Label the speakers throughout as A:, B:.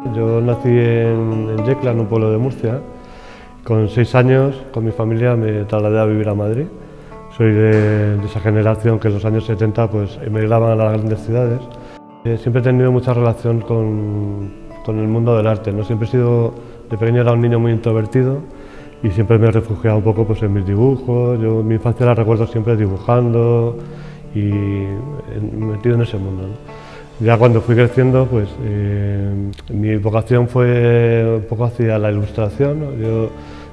A: Yo nací en Yecla, en un pueblo de Murcia. Con 6 años, con mi familia, me trasladé a vivir a Madrid. Soy de esa generación que en los años 70 pues, emigraban a las grandes ciudades. Siempre he tenido mucha relación con el mundo del arte, ¿no? Siempre he sido, de pequeño era un niño muy introvertido y siempre me he refugiado un poco pues, en mis dibujos. Yo mi infancia la recuerdo siempre dibujando y metido en ese mundo, ¿no? Ya cuando fui creciendo, pues mi vocación fue un poco hacia la ilustración, ¿no? Yo,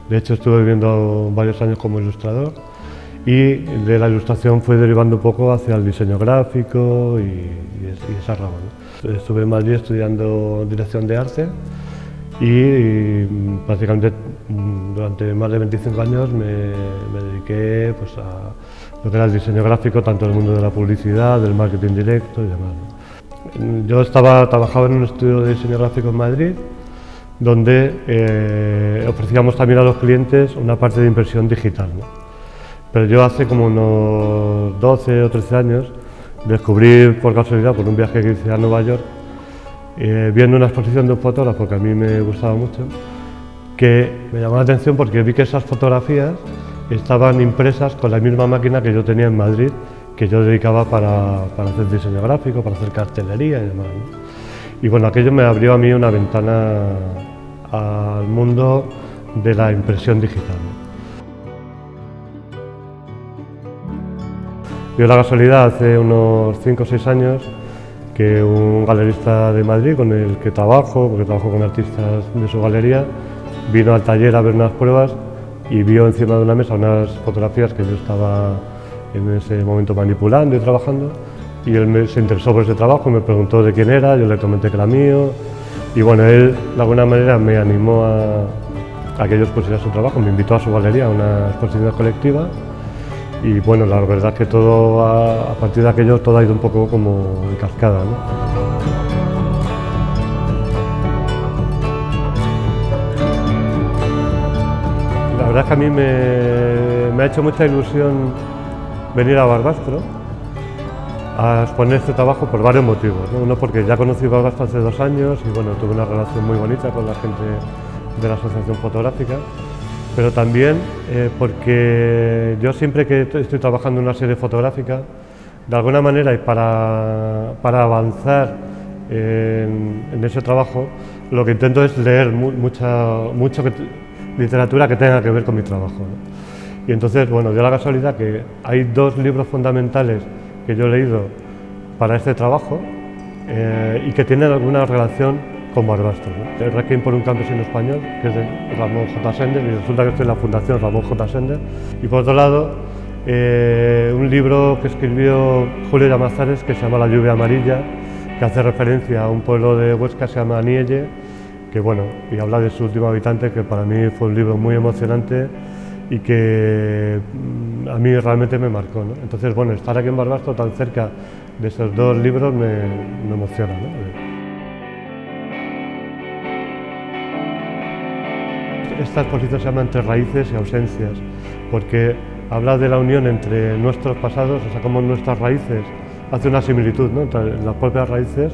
A: de hecho, estuve viviendo varios años como ilustrador y de la ilustración fue derivando un poco hacia el diseño gráfico y esa rama, ¿no? Estuve en Madrid estudiando dirección de arte y prácticamente durante más de 25 años me dediqué pues, a lo que era el diseño gráfico, tanto en el mundo de la publicidad, del marketing directo y demás, ¿no? Yo trabajaba en un estudio de diseño gráfico en Madrid, donde ofrecíamos también a los clientes una parte de impresión digital, ¿no? Pero yo hace como unos 12 o 13 años descubrí por casualidad, por un viaje que hice a Nueva York, viendo una exposición de un fotógrafo que a mí me gustaba mucho, que me llamó la atención porque vi que esas fotografías estaban impresas con la misma máquina que yo tenía en Madrid, que yo dedicaba para hacer diseño gráfico, para hacer cartelería y demás, ¿no? Y bueno, aquello me abrió a mí una ventana al mundo de la impresión digital, ¿no? Dio la casualidad hace unos 5 o 6 años que un galerista de Madrid con el que trabajo, porque trabajo con artistas de su galería, vino al taller a ver unas pruebas y vio encima de una mesa unas fotografías que yo estaba en ese momento manipulando y trabajando, y él se interesó por ese trabajo, me preguntó de quién era, yo le comenté que era mío, y bueno, él de alguna manera me animó a que yo expusiera su trabajo, me invitó a su galería a una exposición colectiva, y bueno, la verdad es que todo, a partir de aquello, todo ha ido un poco como en cascada, ¿no? La verdad es que a mí me ha hecho mucha ilusión venir a Barbastro a exponer este trabajo por varios motivos, ¿no? Uno porque ya conocí Barbastro hace 2 años y bueno, tuve una relación muy bonita con la gente de la asociación fotográfica, pero también porque yo siempre que estoy trabajando en una serie fotográfica, de alguna manera y para avanzar en ese trabajo, lo que intento es leer mucha literatura que tenga que ver con mi trabajo, ¿no? Y entonces, bueno, dio la casualidad que hay 2 libros fundamentales que yo he leído para este trabajo y que tienen alguna relación con Barbastro, ¿no? El Requiem por un campesino español, que es de Ramón J. Sender, y resulta que estoy en la Fundación Ramón J. Sender. Y por otro lado, un libro que escribió Julio Llamazares que se llama La lluvia amarilla, que hace referencia a un pueblo de Huesca que se llama Anielle, que bueno, y habla de su último habitante, que para mí fue un libro muy emocionante y que a mí realmente me marcó, ¿no? Entonces, bueno, estar aquí en Barbastro tan cerca de esos 2 libros me emociona, ¿no? Esta exposición se llama Entre raíces y ausencias, porque habla de la unión entre nuestros pasados, o sea, cómo nuestras raíces hace una similitud, ¿no?, entre las propias raíces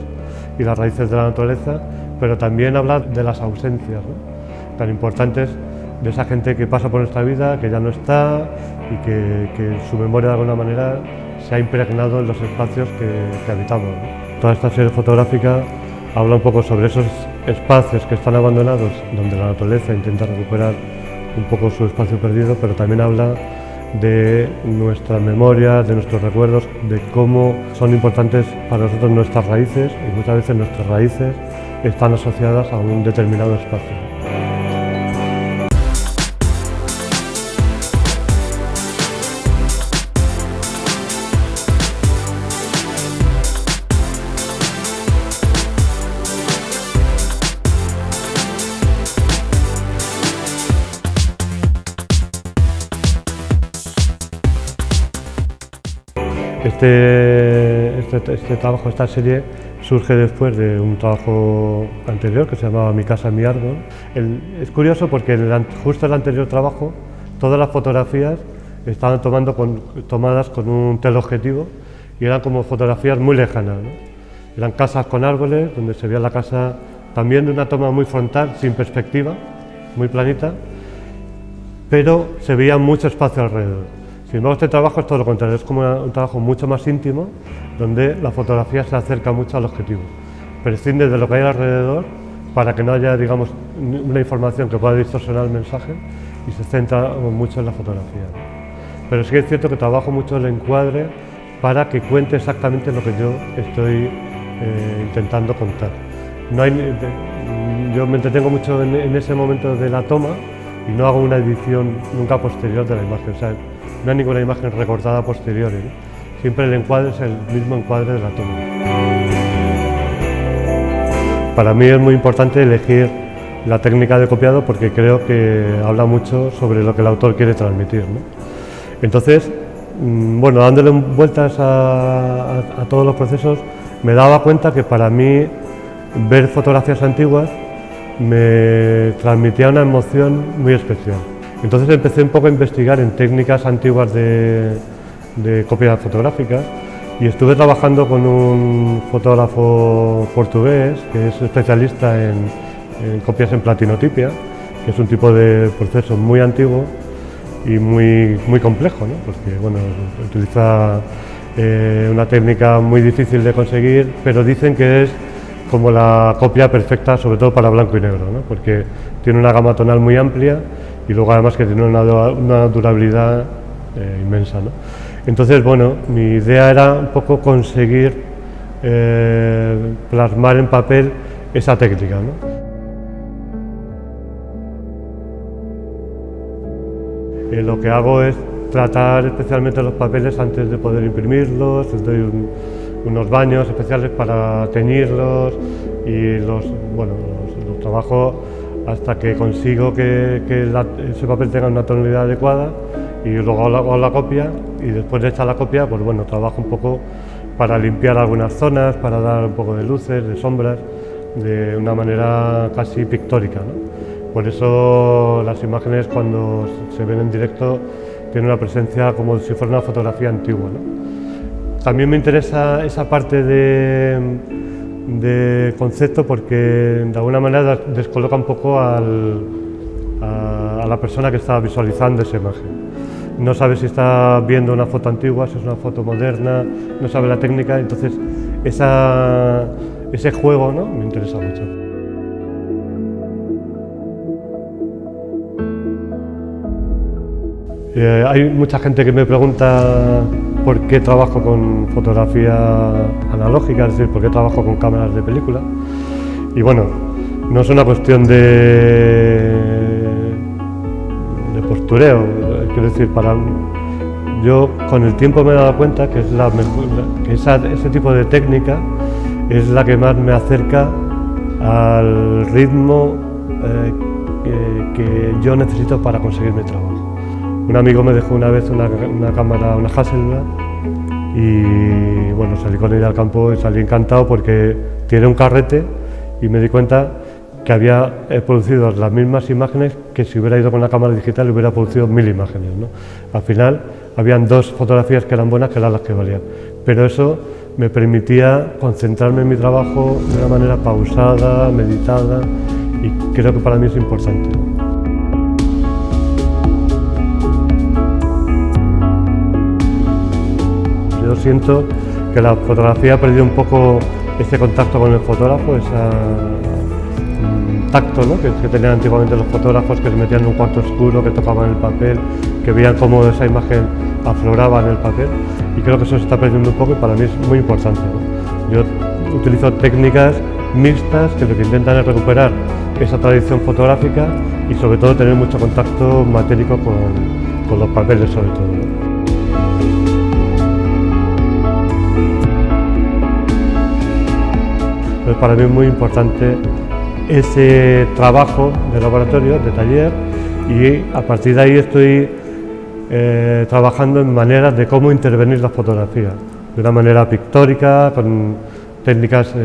A: y las raíces de la naturaleza, pero también habla de las ausencias, ¿no?, tan importantes, de esa gente que pasa por nuestra vida, que ya no está y que su memoria de alguna manera se ha impregnado en los espacios que habitamos, ¿no? Toda esta serie fotográfica habla un poco sobre esos espacios que están abandonados, donde la naturaleza intenta recuperar un poco su espacio perdido, pero también habla de nuestras memorias, de nuestros recuerdos, de cómo son importantes para nosotros nuestras raíces, y muchas veces nuestras raíces están asociadas a un determinado espacio. Este trabajo, esta serie, surge después de un trabajo anterior que se llamaba Mi casa, mi árbol. Es curioso porque justo en el anterior trabajo todas las fotografías estaban tomadas con un teleobjetivo y eran como fotografías muy lejanas, ¿no? Eran casas con árboles, donde se veía la casa también de una toma muy frontal, sin perspectiva, muy planita, pero se veía mucho espacio alrededor. Sin embargo, este trabajo es todo lo contrario, es como un trabajo mucho más íntimo, donde la fotografía se acerca mucho al objetivo, prescinde de lo que hay alrededor para que no haya, digamos, una información que pueda distorsionar el mensaje y se centra mucho en la fotografía. Pero sí que es cierto que trabajo mucho el encuadre para que cuente exactamente lo que yo estoy intentando contar. Yo me entretengo mucho en ese momento de la toma y no hago una edición nunca posterior de la imagen, o sea, no hay ninguna imagen recortada posterior, ¿eh? Siempre el encuadre es el mismo encuadre de la toma. Para mí es muy importante elegir la técnica de copiado porque creo que habla mucho sobre lo que el autor quiere transmitir, ¿no? Entonces, bueno, dándole vueltas a todos los procesos, me daba cuenta que para mí ver fotografías antiguas me transmitía una emoción muy especial. Entonces empecé un poco a investigar en técnicas antiguas de copia fotográfica y estuve trabajando con un fotógrafo portugués que es especialista en copias en platinotipia, que es un tipo de proceso muy antiguo y muy complejo, ¿no? Porque bueno, utiliza una técnica muy difícil de conseguir, pero dicen que es como la copia perfecta, sobre todo para blanco y negro, ¿no? Porque tiene una gama tonal muy amplia y luego además que tiene una durabilidad inmensa, ¿no? Entonces, bueno, mi idea era un poco conseguir plasmar en papel esa técnica, ¿no? Lo que hago es tratar especialmente los papeles antes de poder imprimirlos, les doy unos baños especiales para teñirlos y los trabajo hasta que consigo que ese papel tenga una tonalidad adecuada y luego hago la copia y después de hecha la copia, pues bueno, trabajo un poco para limpiar algunas zonas, para dar un poco de luces, de sombras, de una manera casi pictórica, ¿no? Por eso las imágenes cuando se ven en directo tienen una presencia como si fuera una fotografía antigua, ¿no? También me interesa esa parte de concepto porque de alguna manera descoloca un poco a la persona que está visualizando esa imagen. No sabe si está viendo una foto antigua, si es una foto moderna, no sabe la técnica, entonces ese juego, ¿no?, me interesa mucho. Hay mucha gente que me pregunta por qué trabajo con fotografía analógica, es decir, por qué trabajo con cámaras de película. Y bueno, no es una cuestión de postureo, quiero decir, yo con el tiempo me he dado cuenta que ese tipo de técnica es la que más me acerca al ritmo que yo necesito para conseguir mi trabajo. Un amigo me dejó una vez una cámara, una Hasselblad, y bueno, salí con ella al campo y salí encantado porque tiene un carrete y me di cuenta que había producido las mismas imágenes que si hubiera ido con la cámara digital hubiera producido 1000 imágenes, ¿no? Al final habían 2 fotografías que eran buenas, que eran las que valían, pero eso me permitía concentrarme en mi trabajo de una manera pausada, meditada, y creo que para mí es importante. Yo siento que la fotografía ha perdido un poco ese contacto con el fotógrafo, ese tacto, ¿no?, que tenían antiguamente los fotógrafos, que se metían en un cuarto oscuro, que tocaban el papel, que veían cómo esa imagen afloraba en el papel, y creo que eso se está perdiendo un poco y para mí es muy importante, ¿no? Yo utilizo técnicas mixtas que lo que intentan es recuperar esa tradición fotográfica y sobre todo tener mucho contacto matérico con los papeles sobre todo, ¿no? Entonces, para mí es muy importante ese trabajo de laboratorio, de taller, y a partir de ahí estoy trabajando en maneras de cómo intervenir la fotografía, de una manera pictórica, con técnicas,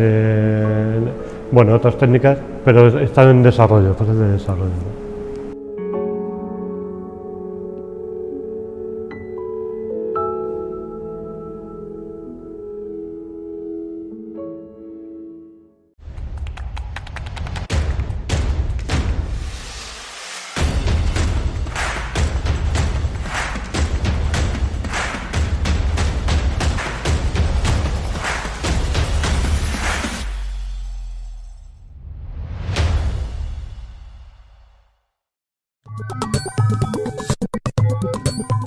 A: otras técnicas, pero están en desarrollo, fases de desarrollo.